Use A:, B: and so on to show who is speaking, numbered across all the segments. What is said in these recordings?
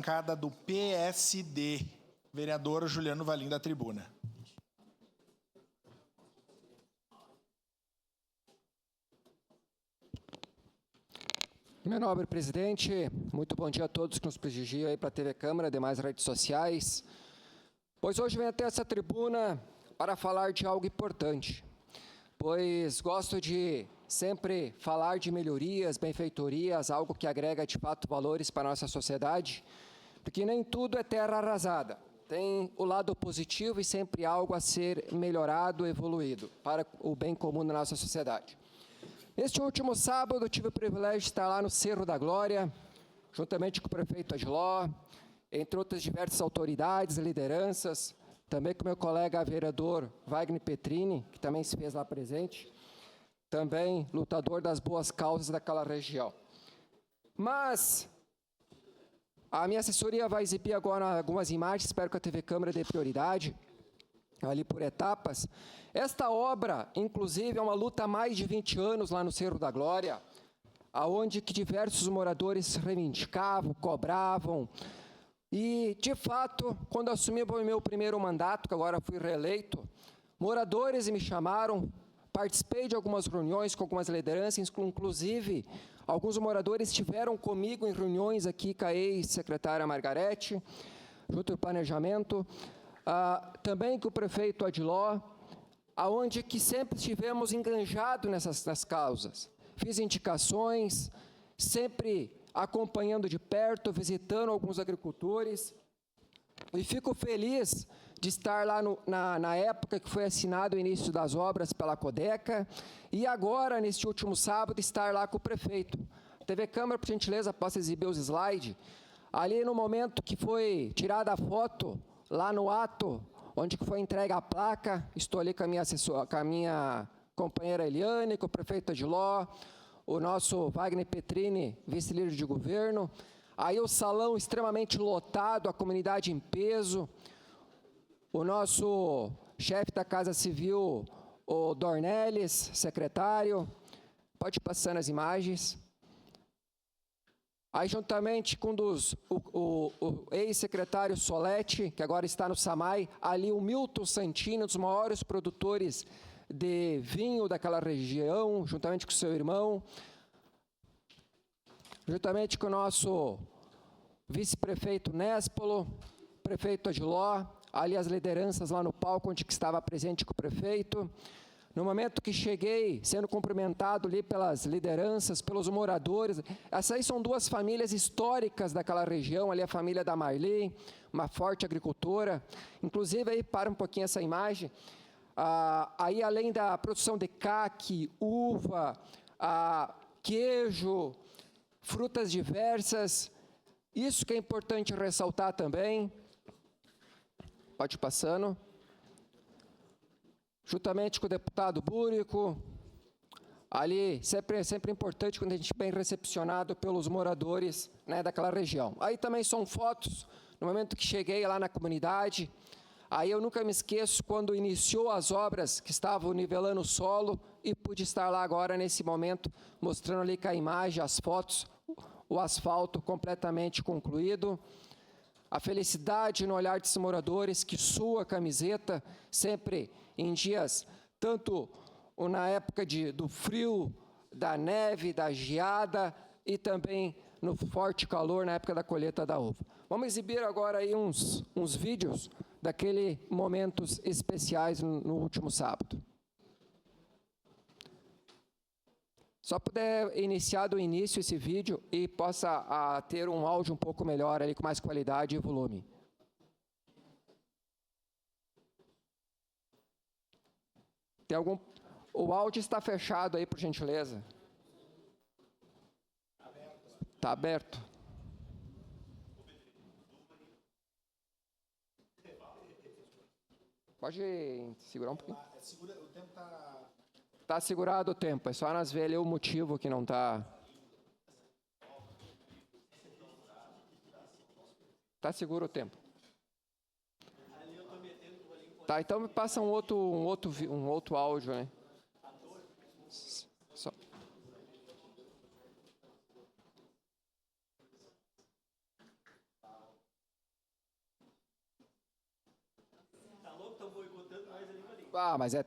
A: bancada do PSD. Vereador Juliano Valim, da tribuna.
B: Meu nobre presidente, muito bom dia a todos que nos prestigiam aí para a TV Câmara e demais redes sociais. Pois hoje venho até essa tribuna para falar de algo importante, pois gosto de sempre falar de melhorias, benfeitorias, algo que agrega de fato valores para a nossa sociedade, porque nem tudo é terra arrasada. Tem o lado positivo e sempre algo a ser melhorado, evoluído, para o bem comum da nossa sociedade. Neste último sábado, eu tive o privilégio de estar lá no Cerro da Glória, juntamente com o prefeito Adiló, entre outras diversas autoridades e lideranças, também com meu colega vereador Wagner Petrini, que também se fez lá presente, também lutador das boas causas daquela região. Mas a minha assessoria vai exibir agora algumas imagens, espero que a TV Câmara dê prioridade, ali por etapas. Esta obra, inclusive, é uma luta há mais de 20 anos lá no Cerro da Glória, aonde que diversos moradores reivindicavam, cobravam. E, de fato, quando assumi o meu primeiro mandato, que agora fui reeleito, moradores me chamaram, participei de algumas reuniões com algumas lideranças, inclusive, alguns moradores estiveram comigo em reuniões aqui com a ex-secretária Margarete, junto ao planejamento, também com o prefeito Adiló, aonde que sempre estivemos enganjados nas causas. Fiz indicações, sempre acompanhando de perto, visitando alguns agricultores, e fico feliz de estar lá na época que foi assinado o início das obras pela Codeca, e agora, neste último sábado, estar lá com o prefeito. TV Câmara, por gentileza, posso exibir os slides. Ali no momento que foi tirada a foto, lá no ato, onde foi entregue a placa, estou ali com a minha assessora, com a minha companheira Eliane, com o prefeito Adiló, o nosso Wagner Petrini, vice-líder de governo, aí o salão extremamente lotado, a comunidade em peso, o nosso chefe da Casa Civil, o Dornelles, secretário, pode ir passando as imagens. Aí, juntamente com o ex-secretário Solete, que agora está no SAMAI, ali o Milton Santini, um dos maiores produtores de vinho daquela região, juntamente com seu irmão, juntamente com o nosso vice-prefeito Néspolo, prefeito Adiló, ali as lideranças lá no palco, onde estava presente com o prefeito. No momento que cheguei, sendo cumprimentado ali pelas lideranças, pelos moradores, essas aí são duas famílias históricas daquela região, ali a família da Marli, uma forte agricultora. Inclusive, aí para um pouquinho essa imagem, aí além da produção de caque, uva, queijo, frutas diversas, isso que é importante ressaltar também, pode ir passando, juntamente com o deputado Búrico, ali sempre importante quando a gente é bem recepcionado pelos moradores, né, daquela região. Aí também são fotos, no momento que cheguei lá na comunidade, aí eu nunca me esqueço quando iniciou as obras que estavam nivelando o solo e pude estar lá agora nesse momento, mostrando ali com a imagem, as fotos, o asfalto completamente concluído. A felicidade no olhar desses moradores que sua camiseta sempre em dias, tanto na época do frio, da neve, da geada e também no forte calor na época da colheita da uva. Vamos exibir agora aí uns vídeos daqueles momentos especiais no último sábado. Só puder iniciar do início esse vídeo e possa ter um áudio um pouco melhor ali, com mais qualidade e volume. Tem algum... O áudio está fechado aí, por gentileza. Está aberto. Pode segurar um pouquinho? O tempo está... Está segurado o tempo, é só nós ver ali o motivo que não está... Está seguro o tempo. Tá, então me passa um outro áudio, né? Só. Ah, mas é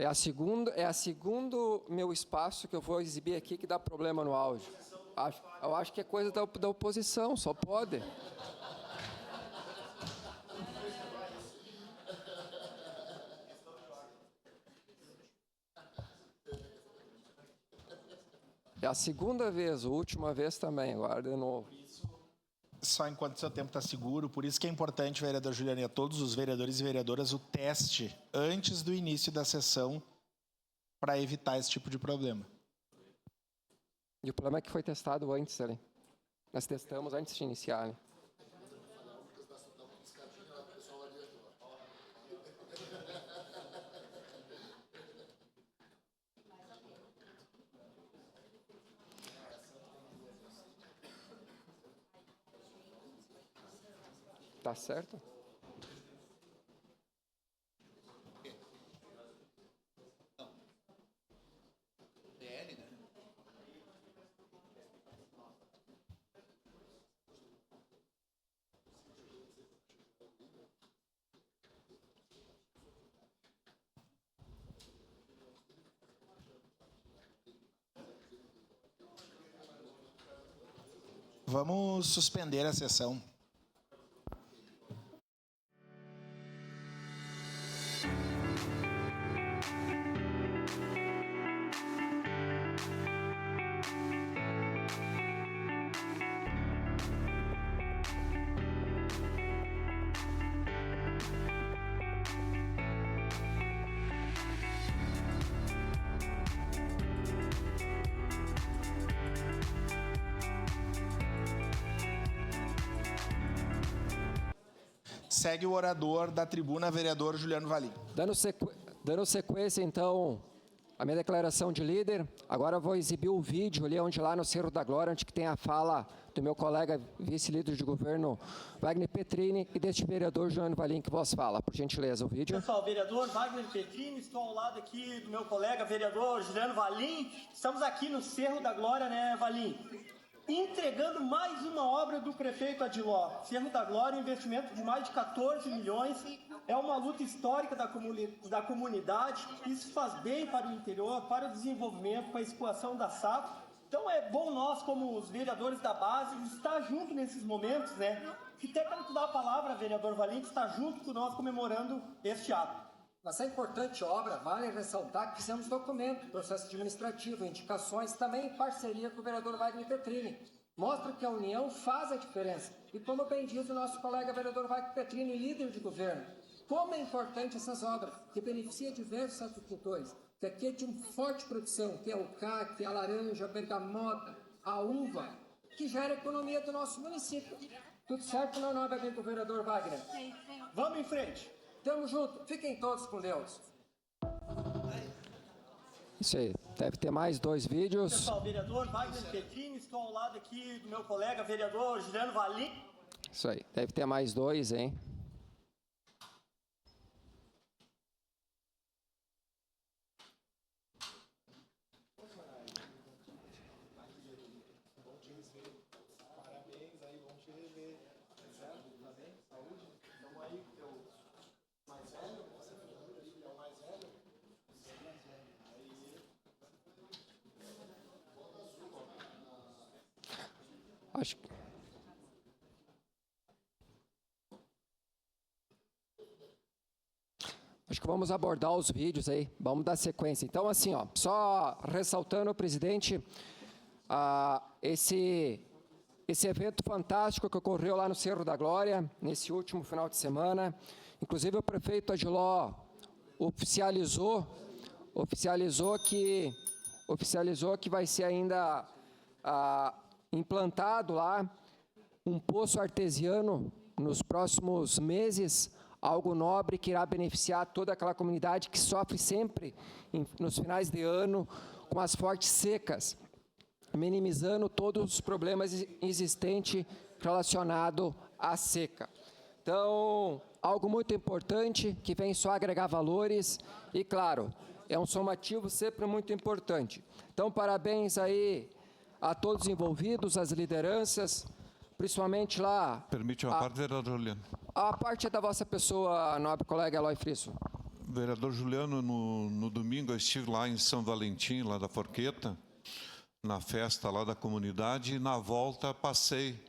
B: a segundo meu espaço que eu vou exibir aqui que dá problema no áudio. Eu acho que é coisa da oposição, só pode. É a segunda vez, a última vez também, agora de novo.
A: Só enquanto seu tempo está seguro, por isso que é importante, vereador Juliano, e a todos os vereadores e vereadoras, o teste antes do início da sessão para evitar esse tipo de problema.
B: E o problema é que foi testado antes ali. Nós testamos antes de iniciar, né? Tá certo?
A: Vamos suspender a sessão. Segue o orador da tribuna, vereador Juliano Valim.
B: Dando sequência, então, a minha declaração de líder, agora eu vou exibir o vídeo ali, onde lá no Cerro da Glória, onde que tem a fala do meu colega vice-líder de governo, Wagner Petrini, e deste vereador Juliano Valim que vos fala. Por gentileza, o vídeo.
C: Pessoal, vereador Wagner Petrini, estou ao lado aqui do meu colega vereador Juliano Valim. Estamos aqui no Cerro da Glória, né, Valim? Entregando mais uma obra do prefeito Adiló. Cerro da Glória, investimento de mais de 14 milhões. É uma luta histórica da comunidade. Isso faz bem para o interior, para o desenvolvimento, para a escoação da safra. Então é bom nós, como os vereadores da base, estar junto nesses momentos, né? Que até quero te dar a palavra, vereador Valim, que está junto com nós comemorando este ato.
B: Nessa importante obra, vale ressaltar que fizemos documento, processo administrativo, indicações, também em parceria com o vereador Wagner Petrini. Mostra que a união faz a diferença. E como bem diz o nosso colega vereador Wagner Petrini, líder de governo, como é importante essas obras, que beneficia diversos agricultores, que aqui é de uma forte produção, que é o caqui, a laranja, a bergamota, a uva, que gera a economia do nosso município. Tudo certo, meu nome é o vereador Wagner.
C: Vamos em frente.
B: Tamo junto. Fiquem todos com Deus. Isso aí. Deve ter mais 2 vídeos.
C: Pessoal, vereador Wagner Petrini, estou ao lado aqui do meu colega vereador Juliano Valim.
B: Isso aí. Deve ter mais 2, hein? Acho que vamos abordar os vídeos aí, vamos dar sequência. Então, assim, ó, só ressaltando, presidente, esse evento fantástico que ocorreu lá no Cerro da Glória, nesse último final de semana. Inclusive, o prefeito Adiló oficializou que vai ser ainda implantado lá um poço artesiano nos próximos meses, algo nobre que irá beneficiar toda aquela comunidade que sofre sempre nos finais de ano com as fortes secas, minimizando todos os problemas existentes relacionados à seca. Então, algo muito importante que vem só agregar valores e, claro, é um somativo sempre muito importante. Então, parabéns aí a todos os envolvidos, as lideranças, principalmente lá...
D: Permite uma parte, vereador Juliano.
B: A parte da vossa pessoa, nobre colega Eloy Friso.
D: Vereador Juliano, no domingo eu estive lá em São Valentim, lá da Forqueta, na festa lá da comunidade, e na volta passei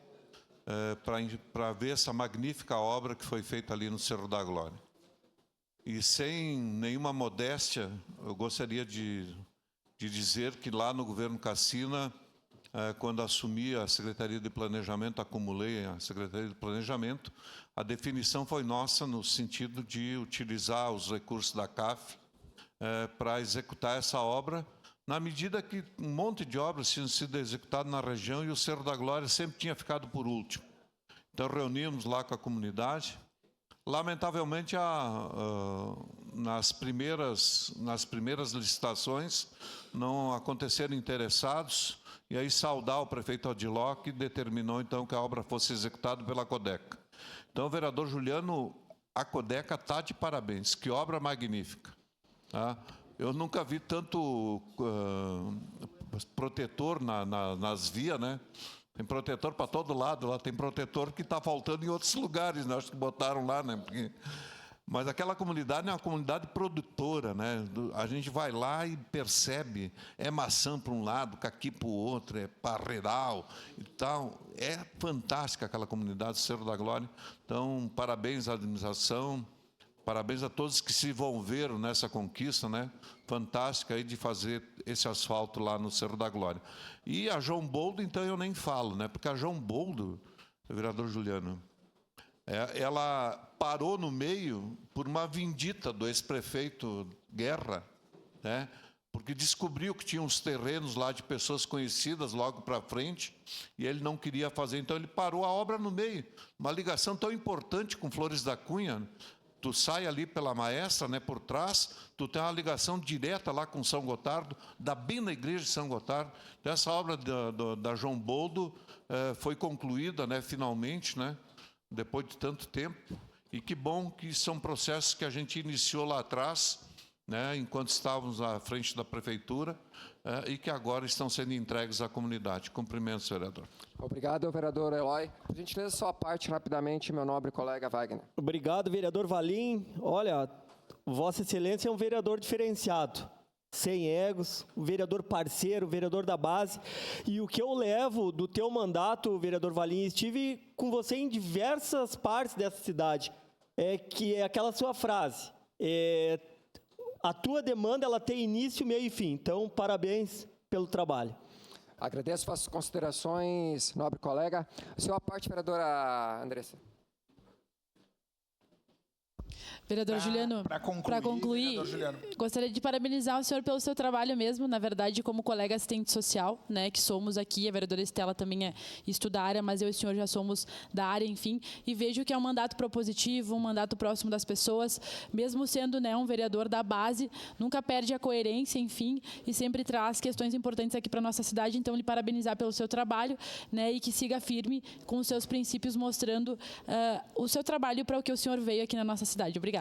D: para ver essa magnífica obra que foi feita ali no Cerro da Glória. E sem nenhuma modéstia, eu gostaria de dizer que lá no governo Cassina, quando assumi a Secretaria de Planejamento, acumulei a Secretaria de Planejamento, a definição foi nossa no sentido de utilizar os recursos da CAF para executar essa obra, na medida que um monte de obras tinham sido executadas na região e o Cerro da Glória sempre tinha ficado por último. Então reunimos lá com a comunidade. Lamentavelmente, nas primeiras licitações não aconteceram interessados, e aí saudar o prefeito Odiló, que determinou então que a obra fosse executada pela Codeca. Então, vereador Juliano, a Codeca está de parabéns, que obra magnífica. Tá? Eu nunca vi tanto protetor nas vias, né? Tem protetor para todo lado, lá tem protetor que está faltando em outros lugares, né? Acho que botaram lá, né? Mas aquela comunidade é uma comunidade produtora, né? A gente vai lá e percebe, é maçã para um lado, caqui para o outro, é parreiral e tal. É fantástica aquela comunidade, Cerro da Glória. Então, parabéns à administração, parabéns a todos que se envolveram nessa conquista, né? Fantástica aí de fazer esse asfalto lá no Cerro da Glória. E a João Boldo, então, eu nem falo, né? Porque a João Boldo, vereador Juliano, ela parou no meio por uma vindita do ex-prefeito Guerra, né? Porque descobriu que tinha uns terrenos lá de pessoas conhecidas logo para frente e ele não queria fazer, então ele parou a obra no meio. Uma ligação tão importante com Flores da Cunha. Tu sai ali pela Maestra, né, por trás, tu tem uma ligação direta lá com São Gotardo, dá bem na igreja de São Gotardo. Então, essa obra da João Boldo foi concluída, né, finalmente, né, depois de tanto tempo. E que bom que são processos que a gente iniciou lá atrás, né, enquanto estávamos à frente da prefeitura, e que agora estão sendo entregues à comunidade. Cumprimentos, vereador.
B: Obrigado, vereador Eloy. Por gentileza, só a parte rapidamente, meu nobre colega Wagner.
C: Obrigado, vereador Valim. Olha, Vossa Excelência é um vereador diferenciado, sem egos, um vereador parceiro, vereador da base. E o que eu levo do teu mandato, vereador Valim, estive com você em diversas partes dessa cidade, que é aquela sua frase, a tua demanda ela tem início, meio e fim. Então, parabéns pelo trabalho.
B: Agradeço suas considerações, nobre colega. A sua parte, vereadora Andressa.
E: Vereador Juliano, para concluir, gostaria de parabenizar o senhor pelo seu trabalho mesmo, na verdade, como colega assistente social, né, que somos aqui, a vereadora Estela também estuda a área, mas eu e o senhor já somos da área, enfim, e vejo que é um mandato propositivo, um mandato próximo das pessoas, mesmo sendo, né, um vereador da base, nunca perde a coerência, enfim, e sempre traz questões importantes aqui para a nossa cidade, então, lhe parabenizar pelo seu trabalho, né, e que siga firme com os seus princípios, mostrando o seu trabalho para o que o senhor veio aqui na nossa cidade. Obrigada.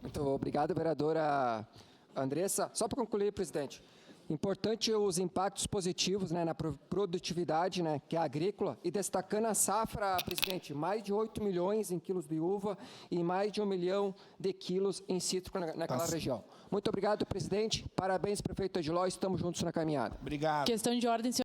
B: Muito obrigado, vereadora Andressa. Só para concluir, presidente, importante os impactos positivos, né, na produtividade, né, que é agrícola, e destacando a safra, presidente, mais de 8 milhões em quilos de uva e mais de 1 milhão de quilos em cítrico naquela região. Muito obrigado, presidente. Parabéns, prefeito Odiló. Estamos juntos na caminhada.
A: Obrigado.
E: Questão de ordem, senhor.